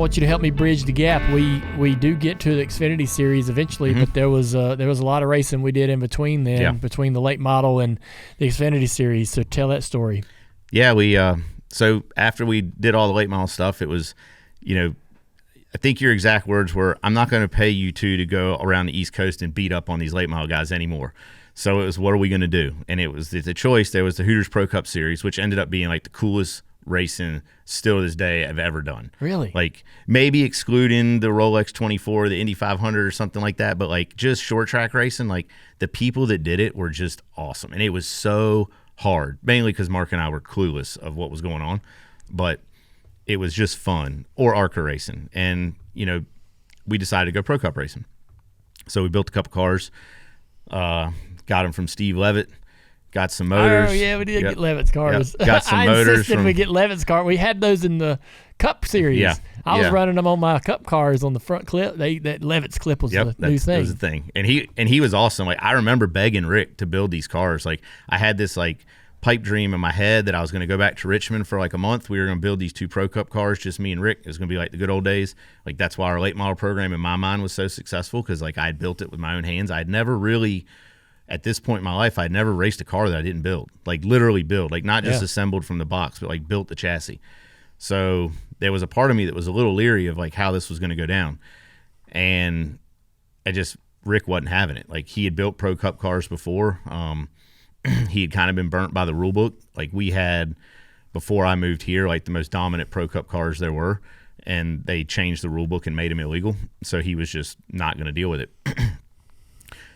want you to help me bridge the gap. We do get to the Xfinity Series eventually, but there was a lot of racing we did in between then, between the late model and the Xfinity Series. So tell that story. Yeah, we so after we did all the late model stuff, it was, I think your exact words were, I'm not going to pay you two to go around the East Coast and beat up on these late model guys anymore. So it was, what are we going to do? And it was the choice. There was the Hooters Pro Cup Series, which ended up being like the coolest racing still to this day I've ever done. Really? Like maybe excluding the Rolex 24, the Indy 500 or something like that, but like just short track racing, like the people that did it were just awesome. And it was so hard, mainly because Mark and I were clueless of what was going on, but it was just fun. Or ARCA racing. And, we decided to go Pro Cup racing. So we built a couple cars, got them from Steve Levitt, got some motors. Oh, yeah, we did get Levitt's cars. Yep. Got some motors. I insisted we get Levitt's car. We had those in the Cup Series. Yeah. I was running them on my Cup cars on the front clip. That Levitt's clip was the new thing. That was the thing. And he was awesome. Like, I remember begging Rick to build these cars. Like, I had this, like, pipe dream in my head that I was going to go back to Richmond for like a month. We were going to build these 2 Pro Cup cars, just me and Rick. It was going to be like the good old days. Like, that's why our late model program in my mind was so successful, because like I had built it with my own hands. I'd never really, at this point in my life, I'd never raced a car that I didn't build, like literally build, like not just assembled from the box, but like built the chassis. So there was a part of me that was a little leery of like how this was going to go down. And Rick wasn't having it. Like, he had built Pro Cup cars before. He had kind of been burnt by the rule book. Like, we had, before I moved here, like the most dominant Pro Cup cars there were, and they changed the rule book and made them illegal. So he was just not going to deal with it.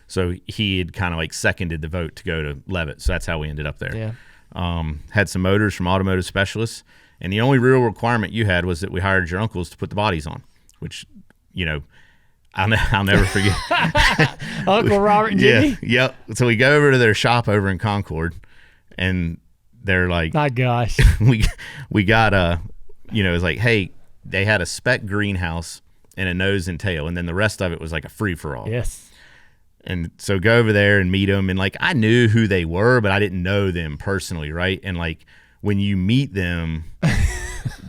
So he had kind of like seconded the vote to go to Levitt. So that's how we ended up there. Yeah. Had some motors from automotive specialists, and the only real requirement you had was that we hired your uncles to put the bodies on, which, I'll never forget. Uncle Robert and Jimmy? Yep. So we go over to their shop over in Concord, and they're like, my gosh. we got it was like, hey, they had a spec greenhouse and a nose and tail, and then the rest of it was like a free-for-all. Yes. And so go over there and meet them, and like I knew who they were, but I didn't know them personally, right? And like when you meet them,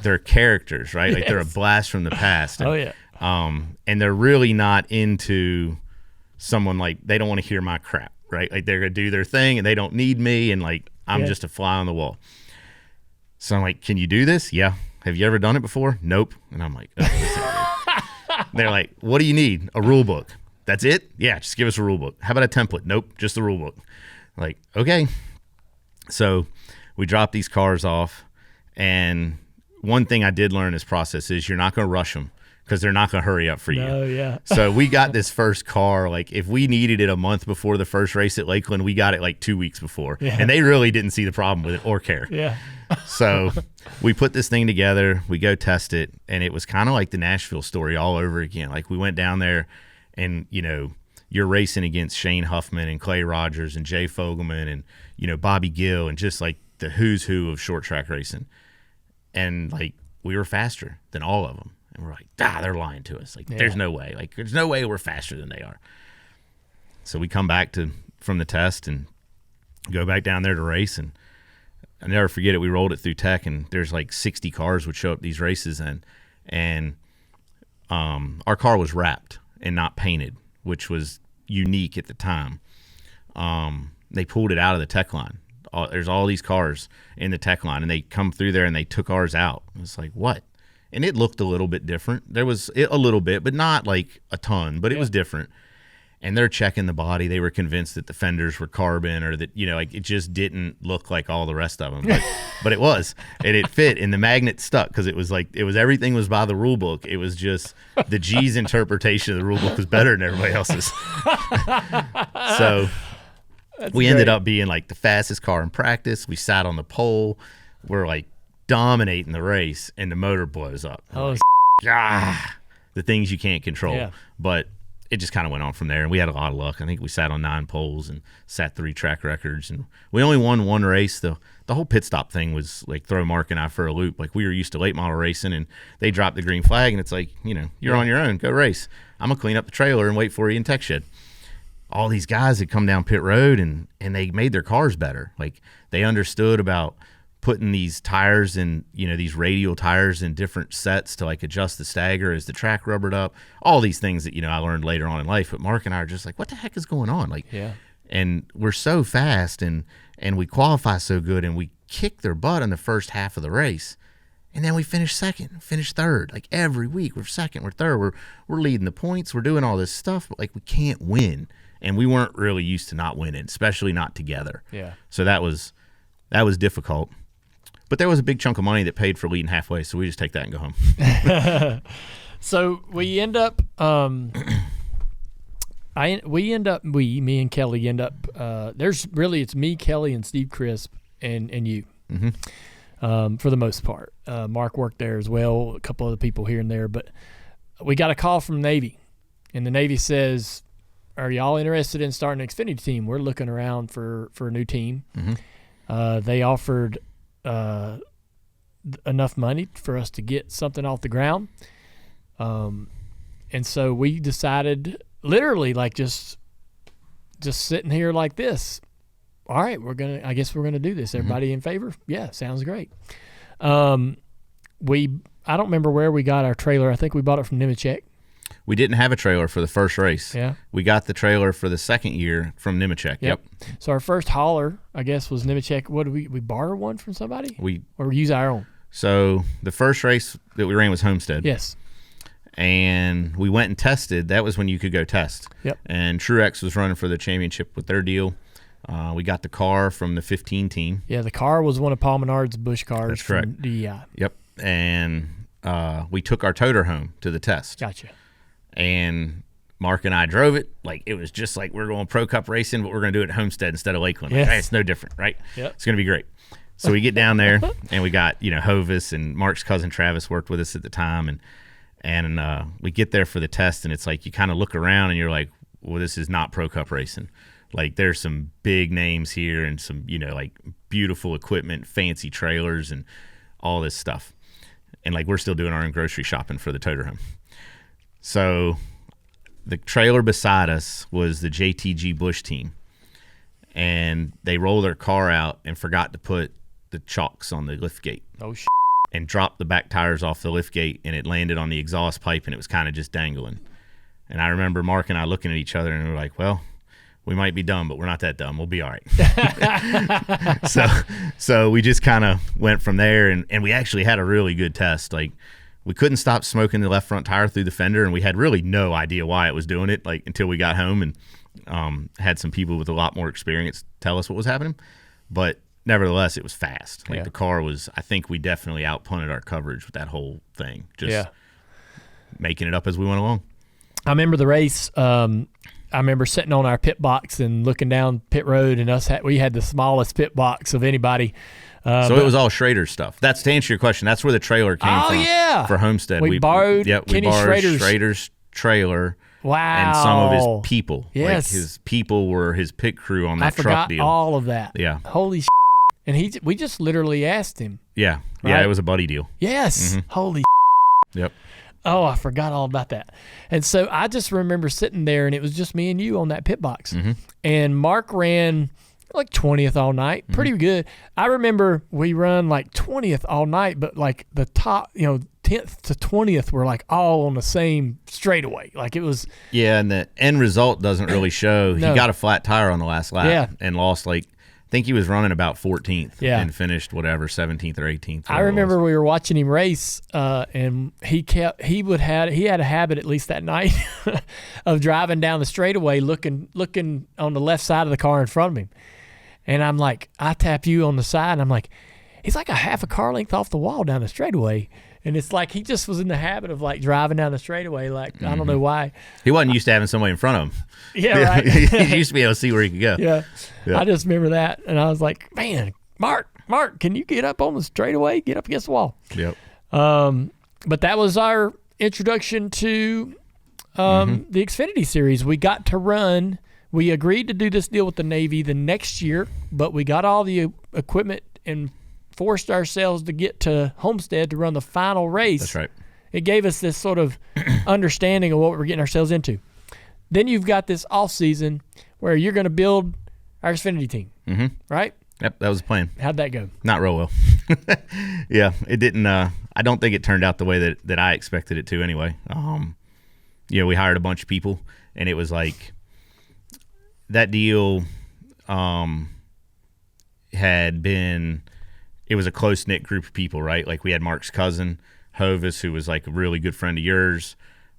they're characters, right? Like they're a blast from the past. And, oh, yeah. And they're really not into someone like, they don't want to hear my crap, right? Like, they're going to do their thing and they don't need me, and like I'm just a fly on the wall. So I'm like, can you do this? Yeah. Have you ever done it before? Nope. And I'm like, oh, this ain't good. They're like, what do you need? A rule book. That's it? Yeah, just give us a rule book. How about a template? Nope, just the rule book. Like, okay. So we drop these cars off, and one thing I did learn in this process is you're not going to rush them, because they're not going to hurry up for you. No, yeah. So we got this first car, like if we needed it a month before the first race at Lakeland, we got it like 2 weeks before. Yeah. And they really didn't see the problem with it or care. Yeah. So we put this thing together, we go test it, and it was kind of like the Nashville story all over again. Like, we went down there, and, you're racing against Shane Huffman and Clay Rogers and Jay Fogelman and, Bobby Gill, and just like the who's who of short track racing. And like, we were faster than all of them. And we're like, they're lying to us. Like, there's no way. Like, there's no way we're faster than they are. So we come back from the test and go back down there to race. And I never forget it. We rolled it through tech, and there's like 60 cars would show up these races. And our car was wrapped and not painted, which was unique at the time. They pulled it out of the tech line. There's all these cars in the tech line, and they come through there and they took ours out. It's like, what? And it looked a little bit different. There was a little bit, but not like a ton, but it was different. And they're checking the body. They were convinced that the fenders were carbon, or that, like it just didn't look like all the rest of them. But it was. And it fit, and the magnet stuck, because everything was by the rule book. It was just the G's interpretation of the rule book was better than everybody else's. So we ended up being like the fastest car in practice. We sat on the pole. We're like dominating the race, and the motor blows up. Oh, like, the things you can't control. Yeah. But it just kind of went on from there, and we had a lot of luck. I think we sat on 9 poles and sat 3 track records, and we only won 1 race. The whole pit stop thing was like throw Mark and I for a loop. Like, we were used to late model racing, and they dropped the green flag, and it's like, you're on your own, go race. I'm gonna clean up the trailer and wait for you in tech shed. All these guys had come down pit road, and they made their cars better. Like, they understood about putting these tires in, these radial tires in different sets to like adjust the stagger as the track rubbered up. All these things that, I learned later on in life. But Mark and I are just like, what the heck is going on? Like, yeah. And we're so fast and we qualify so good and we kick their butt in the first half of the race. And then we finish second, finish third. Like every week we're second, we're third, we're leading the points, we're doing all this stuff, but like we can't win. And we weren't really used to not winning, especially not together. Yeah. So that was difficult. But there was a big chunk of money that paid for leading halfway, so we just take that and go home. So we end up me and Kelly end up it's me, Kelly, and Steve Crisp and you. Mm-hmm. For the most part. Mark worked there as well, a couple other people here and there, but we got a call from Navy, and the Navy says, are y'all interested in starting an Xfinity team? We're looking around for a new team. Mm-hmm. They offered enough money for us to get something off the ground. And so we decided, literally, like just sitting here like this, all right, I guess we're gonna do this. Everybody in favor? Yeah, sounds great. I don't remember where we got our trailer. I think we bought it from Nemechek. We didn't have a trailer for the first race. Yeah. We got the trailer for the second year from Nemechek. Yep. So our first hauler, I guess, was Nemechek. What did we borrow one from somebody? Or use our own? So the first race that we ran was Homestead. Yes. And we went and tested. That was when you could go test. Yep. And Truex was running for the championship with their deal. We got the car from the 15 team. Yeah, the car was one of Paul Menard's Busch cars. That's correct. From DEI. Yep. And we took our toter home to the test. Gotcha. And Mark and I drove it. Like, it was just like we're going Pro Cup racing, but we're going to do it at Homestead instead of Lakeland. Yes. Like, hey, it's no different, right? Yep. It's going to be great. So we get down there, and we got, Hovis, and Mark's cousin Travis worked with us at the time. And we get there for the test, and it's like you kind of look around, and you're like, well, this is not Pro Cup racing. Like, there's some big names here and some, like beautiful equipment, fancy trailers, and all this stuff. And like, we're still doing our own grocery shopping for the toter home. So the trailer beside us was the JTG Busch team. And they rolled their car out and forgot to put the chocks on the lift gate. Oh, shit. And dropped the back tires off the lift gate, and it landed on the exhaust pipe, and it was kind of just dangling. And I remember Mark and I looking at each other, and we were like, well, we might be dumb, but we're not that dumb. We'll be all right. So we just kind of went from there, and we actually had a really good test. Like, we couldn't stop smoking the left front tire through the fender, and we had really no idea why it was doing it, like, until we got home and had some people with a lot more experience tell us what was happening. But nevertheless, it was fast. Like, the car was, I think we definitely outpunted our coverage with that whole thing. Just making it up as we went along. I remember the race. I remember sitting on our pit box and looking down pit road, and we had the smallest pit box of anybody. So it was all Schrader's stuff. That's to answer your question. That's where the trailer came from. Yeah. For Homestead. We borrowed Kenny Schrader's trailer. Wow. And some of his people. Yes. Like, his people were his pit crew on that truck deal. I forgot all of that. Yeah. Holy shit. And we just literally asked him. Yeah. Right? Yeah, it was a buddy deal. Yes. Mm-hmm. Holy Yep. Oh, I forgot all about that. And so I just remember sitting there, and it was just me and you on that pit box. Mm-hmm. And Mark ran like 20th all night. Mm-hmm. Pretty good. I remember we run like 20th all night, but like the top, 10th to 20th were like all on the same straightaway. Like, it was. Yeah, and the end result doesn't really show. No. He got a flat tire on the last lap and lost like, I think he was running about 14th and finished 17th or 18th. I remember we were watching him race, and he had a habit, at least that night, of driving down the straightaway, looking on the left side of the car in front of him. And I'm like, I tap you on the side, and I'm like, he's like a half a car length off the wall down the straightaway. And it's like he just was in the habit of like driving down the straightaway. Like, I don't know why. He wasn't used to having somebody in front of him. Yeah, right. He used to be able to see where he could go. Yeah. I just remember that. And I was like, man, Mark, can you get up on the straightaway? Get up against the wall. Yep. But that was our introduction to the Xfinity Series. We got to run. We agreed to do this deal with the Navy the next year, but we got all the equipment and forced ourselves to get to Homestead to run the final race. That's right. It gave us this sort of understanding of what we're getting ourselves into. Then you've got this off season where you're going to build our Xfinity team, right? Yep, that was the plan. How'd that go? Not real well. Yeah, it didn't. I don't think it turned out the way that I expected it to. Anyway, we hired a bunch of people, and it was like that deal had been. It was a close knit group of people, right? Like we had Mark's cousin Hovis, who was like a really good friend of yours,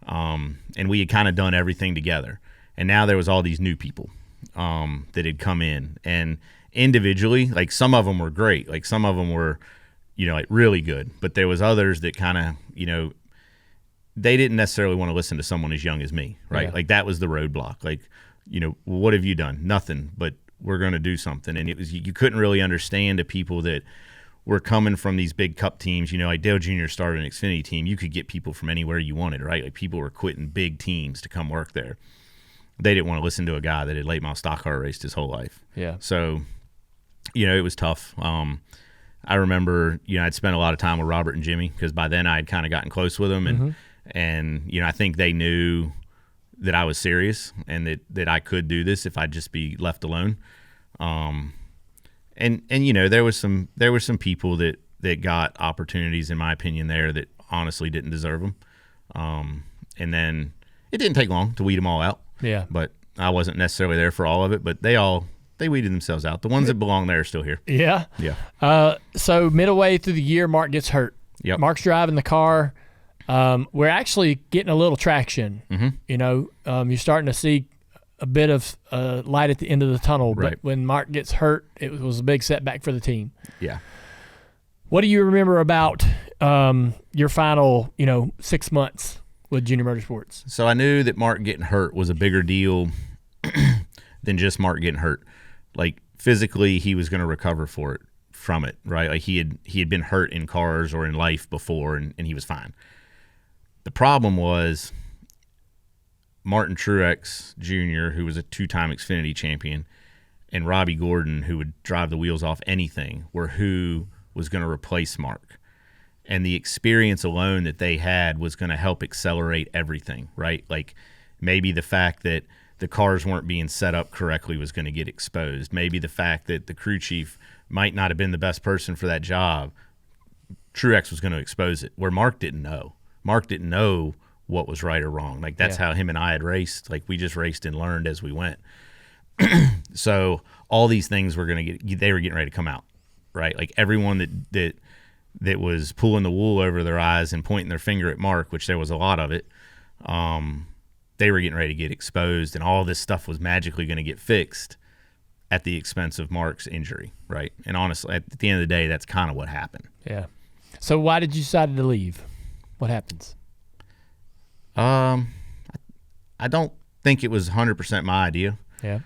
and we had kind of done everything together. And now there was all these new people that had come in, and individually, like some of them were great, like some of them were, like really good, but there was others that kind of, they didn't necessarily want to listen to someone as young as me, right? Yeah. Like that was the roadblock. Like, what have you done? Nothing, but we're going to do something. And it was, you couldn't really understand the people that were coming from these big cup teams. Like Dale Jr. started an Xfinity team. You could get people from anywhere you wanted, right? Like people were quitting big teams to come work there. They didn't want to listen to a guy that had late model stock car raced his whole life. Yeah. So, it was tough. I remember, I'd spent a lot of time with Robert and Jimmy because by then I had kind of gotten close with them, and I think they knew that I was serious and that I could do this if I'd just be left alone. And there were some people that got opportunities, in my opinion, there that honestly didn't deserve them. And then it didn't take long to weed them all out. Yeah. But I wasn't necessarily there for all of it, but they weeded themselves out. The ones that belong there are still here. Yeah. Yeah. So middle through the year, Mark gets hurt. Yep. Mark's driving the car. We're actually getting a little traction. You're starting to see a bit of light at the end of the tunnel. Right. But when Mark gets hurt, it was a big setback for the team. Yeah. What do you remember about your final, 6 months with Junior Motorsports? So I knew that Mark getting hurt was a bigger deal than just Mark getting hurt. Like physically, he was going to recover from it, right? Like he had been hurt in cars or in life before, and he was fine. The problem was Martin Truex Jr., who was a 2-time Xfinity champion, and Robbie Gordon, who would drive the wheels off anything, were who was going to replace Mark. And the experience alone that they had was going to help accelerate everything, right? Like maybe the fact that the cars weren't being set up correctly was going to get exposed. Maybe the fact that the crew chief might not have been the best person for that job, Truex was going to expose it, where Mark didn't know. Mark didn't know what was right or wrong. Like that's how him and I had raced. Like we just raced and learned as we went. So all these things were they were getting ready to come out, right? Like everyone that was pulling the wool over their eyes and pointing their finger at Mark, which there was a lot of it, they were getting ready to get exposed, and all this stuff was magically going to get fixed at the expense of Mark's injury, right? And honestly, at the end of the day, that's kind of what happened. Yeah. So why did you decide to leave? What happens? I don't think it was 100% my idea. Yeah.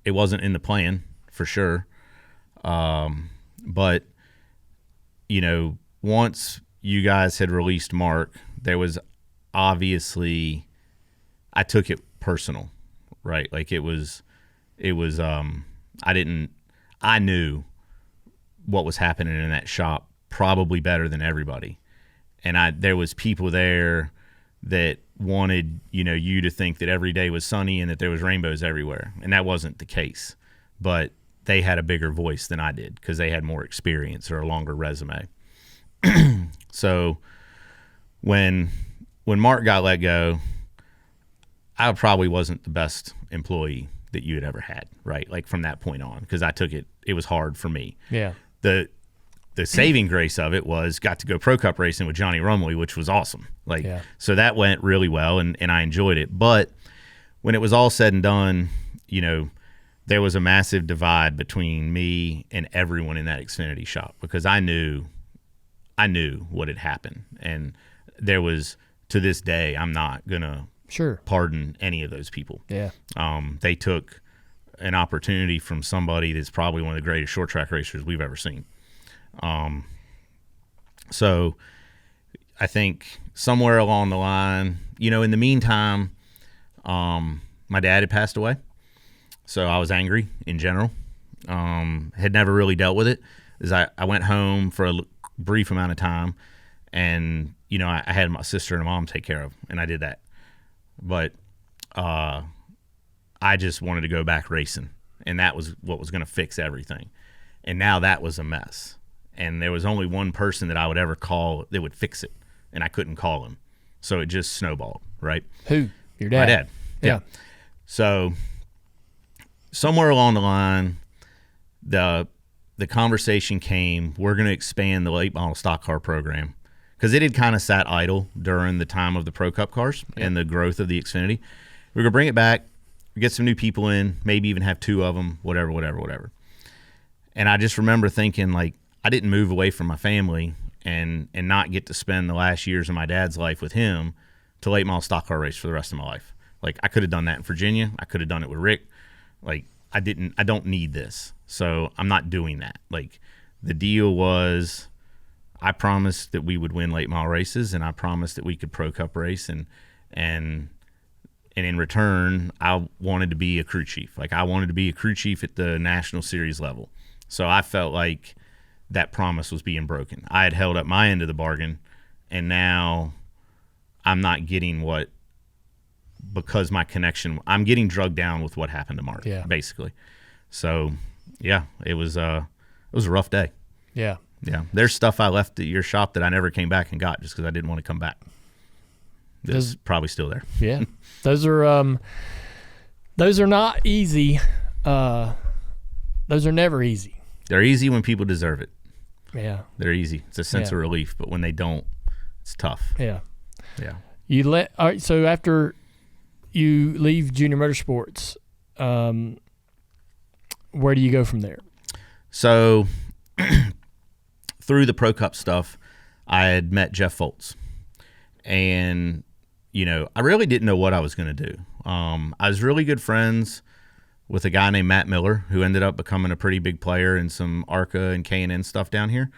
It wasn't in the plan for sure. But once you guys had released Mark, there was obviously, I took it personal, right? Like it was I knew what was happening in that shop probably better than everybody. And there was people there that wanted, you to think that every day was sunny and that there was rainbows everywhere. And that wasn't the case. But they had a bigger voice than I did because they had more experience or a longer resume. So when Mark got let go, I probably wasn't the best employee that you had ever had, right? Like from that point on, because I took it was hard for me. Yeah. The saving grace of it was got to go Pro Cup racing with Johnny Rumley, which was awesome. Like, so that went really well, and I enjoyed it. But when it was all said and done, there was a massive divide between me and everyone in that Xfinity shop because I knew what had happened. And there was, to this day, I'm not going to pardon any of those people. Yeah. They took an opportunity from somebody that's probably one of the greatest short track racers we've ever seen. So I think somewhere along the line, in the meantime, my dad had passed away. So I was angry in general. Had never really dealt with it. I went home for a brief amount of time, and I had my sister and mom take care of, and I did that. But I just wanted to go back racing, and that was what was going to fix everything. And now that was a mess. And there was only one person that I would ever call that would fix it, and I couldn't call him. So it just snowballed, right? Who? Your dad? My dad. Yeah. So somewhere along the line, the conversation came, we're going to expand the late model stock car program, because it had kind of sat idle during the time of the Pro Cup cars and the growth of the Xfinity. We're going to bring it back, get some new people in, maybe even have 2 of them, whatever. And I just remember thinking, like, I didn't move away from my family and not get to spend the last years of my dad's life with him to late model stock car race for the rest of my life. Like, I could have done that in Virginia. I could have done it with Rick. Like, I don't need this. So I'm not doing that. Like, the deal was, I promised that we would win late model races, and I promised that we could Pro Cup race, and in return, I wanted to be a crew chief. Like, I wanted to be a crew chief at the National Series level. So I felt like that promise was being broken. I had held up my end of the bargain, and now I'm not getting because my connection, I'm getting drugged down with what happened to Mark, basically. So, yeah, it was a rough day. Yeah. Yeah. There's stuff I left at your shop that I never came back and got just because I didn't want to come back. It's probably still there. Yeah. Those are not easy. Those are never easy. They're easy when people deserve it. Yeah. They're easy. It's a sense of relief, but when they don't, it's tough. Yeah. Yeah. All right, so after you leave Junior Motorsports, where do you go from there? So through the Pro Cup stuff, I had met Jeff Foltz. And, I really didn't know what I was going to do. I was really good friends with a guy named Matt Miller, who ended up becoming a pretty big player in some ARCA and K&N stuff down here.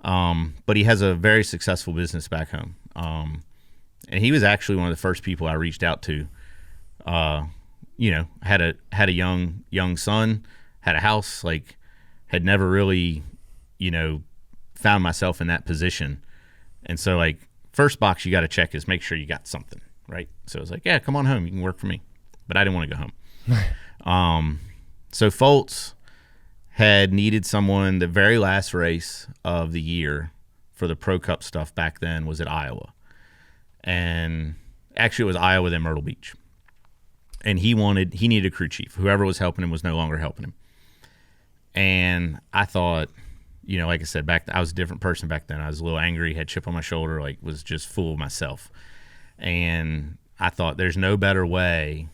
But he has a very successful business back home. And he was actually one of the first people I reached out to. Had a young son, had a house, like, had never really, found myself in that position. And so, like, first box you got to check is make sure you got something, right? So I was like, yeah, come on home. You can work for me. But I didn't want to go home. So Foltz had needed someone. The very last race of the year for the Pro Cup stuff back then was at Iowa. And actually it was Iowa, then Myrtle Beach. And he needed a crew chief. Whoever was helping him was no longer helping him. And I thought, like I said, I was a different person back then. I was a little angry, had chip on my shoulder, like, was just full of myself. And I thought, there's no better way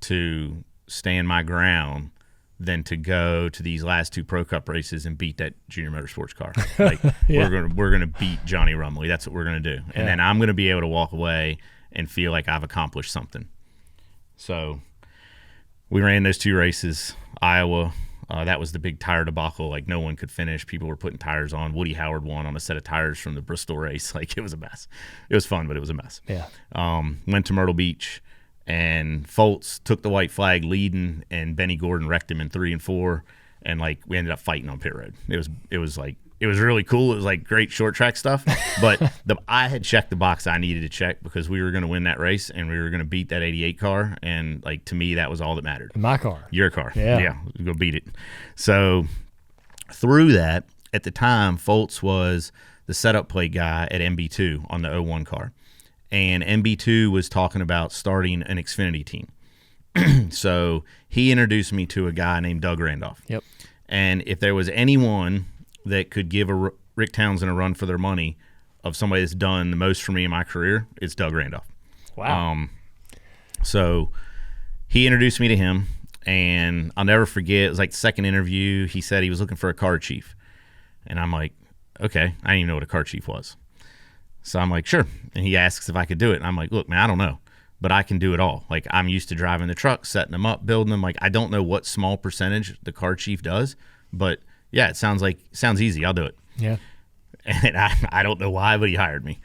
to stand my ground than to go to these last 2 Pro Cup races and beat that Junior Motorsports car. Like, we're gonna beat Johnny Rumley. That's what we're gonna do. And then I'm gonna be able to walk away and feel like I've accomplished something. So we ran those 2 races. Iowa, that was the big tire debacle. Like, no one could finish. People were putting tires on. Woody Howard won on a set of tires from the Bristol race. Like, it was a mess. It was fun, but it was a mess. Yeah. Went to Myrtle Beach, and Foltz took the white flag leading, and Benny Gordon wrecked him in 3 and 4, and, like, we ended up fighting on pit road. It was really cool. It was, like, great short track stuff, but I had checked the box I needed to check because we were going to win that race and we were going to beat that 88 car, and, like, to me that was all that mattered. My car. Your car. Yeah. Go beat it. So through that, at the time, Foltz was the setup plate guy at MB2 on the 01 car. And MB2 was talking about starting an Xfinity team. So he introduced me to a guy named Doug Randolph. Yep. And if there was anyone that could give a Rick Townsend a run for their money of somebody that's done the most for me in my career, it's Doug Randolph. Wow. So he introduced me to him, and I'll never forget, it was like the second interview, he said he was looking for a car chief. And I'm like, okay, I didn't even know what a car chief was. So I'm like, sure. And he asks if I could do it. And I'm like, look, man, I don't know, but I can do it all. Like, I'm used to driving the trucks, setting them up, building them. Like, I don't know what small percentage the car chief does, but yeah, it sounds easy. I'll do it. Yeah. And I don't know why, but he hired me.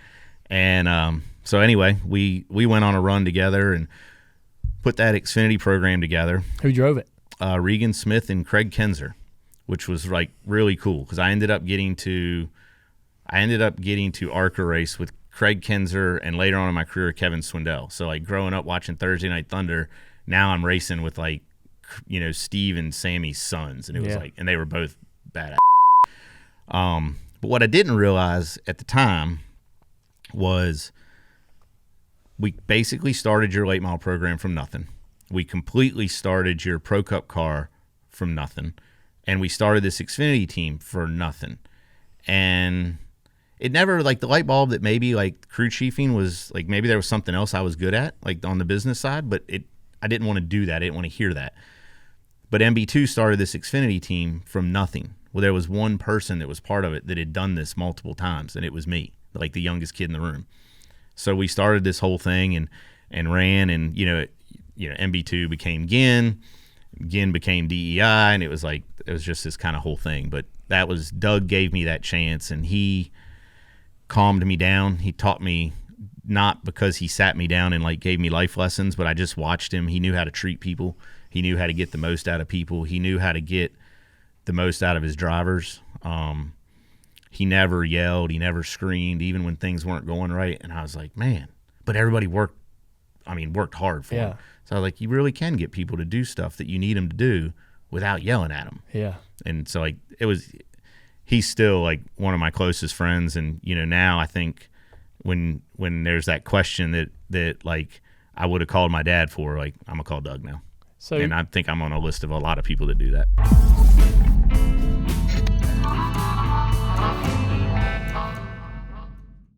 And so anyway, we went on a run together and put that Xfinity program together. Who drove it? Regan Smith and Craig Kenzer, which was, like, really cool because I ended up getting to ARCA race with Craig Kenzer and later on in my career Kevin Swindell. So, like, growing up watching Thursday Night Thunder, now I'm racing with, like, Steve and Sammy's sons, and it was like, and they were both badass. But what I didn't realize at the time was we basically started your late model program from nothing. We completely started your Pro Cup car from nothing. And we started this Xfinity team for nothing. And it never, like, the light bulb that maybe, like, crew chiefing was, like, maybe there was something else I was good at, like, on the business side, but I didn't want to do that. I didn't want to hear that. But MB2 started this Xfinity team from nothing. Well, there was one person that was part of it that had done this multiple times, and it was me, like the youngest kid in the room. So we started this whole thing and ran, and you know, MB2 became Ginn became DEI, and it was just this kind of whole thing. But that was, Doug gave me that chance, and he calmed me down. He taught me, not because he sat me down and like gave me life lessons, but I just watched him. He knew how to treat people. He knew how to get the most out of people. He knew how to get the most out of his drivers. He never yelled. He never screamed, even when things weren't going right. And I was like, man, but everybody worked hard for him. So I was like, you really can get people to do stuff that you need them to do without yelling at them. Yeah. And so like he's still like one of my closest friends. And, you know, now I think when there's that question that like I would have called my dad for, like, I'm gonna call Doug now. So, and I think I'm on a list of a lot of people that do that.